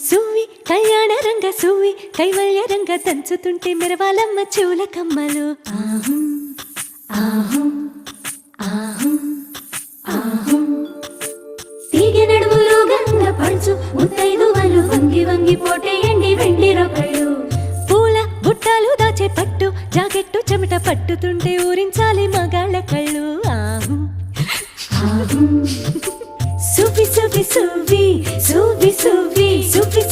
సువ్వి కళ్యాణ రంగ సువ్వి కైవల్య రంగ దంచుతుంటే మెరవాలమ్మ చెవుల కమ్మలు. ఆహుం ఆహుం ఆహుం ఆహుం తీగె నడుములు గంగ పడుచు ముత్తైదువలు వంగి వంగి పోటేయండి వెండి రొకళ్ళు. పూల బుట్టాలు దాచే పట్టు జాకెట్టు చెమట పట్టుతుంటే ఊరించాలి మగాళ్ళ కళ్ళు. ఆహుం ఆహుం సువ్వి సువ్వి సువ్వి సువ్వి సువ్వి సువ్వి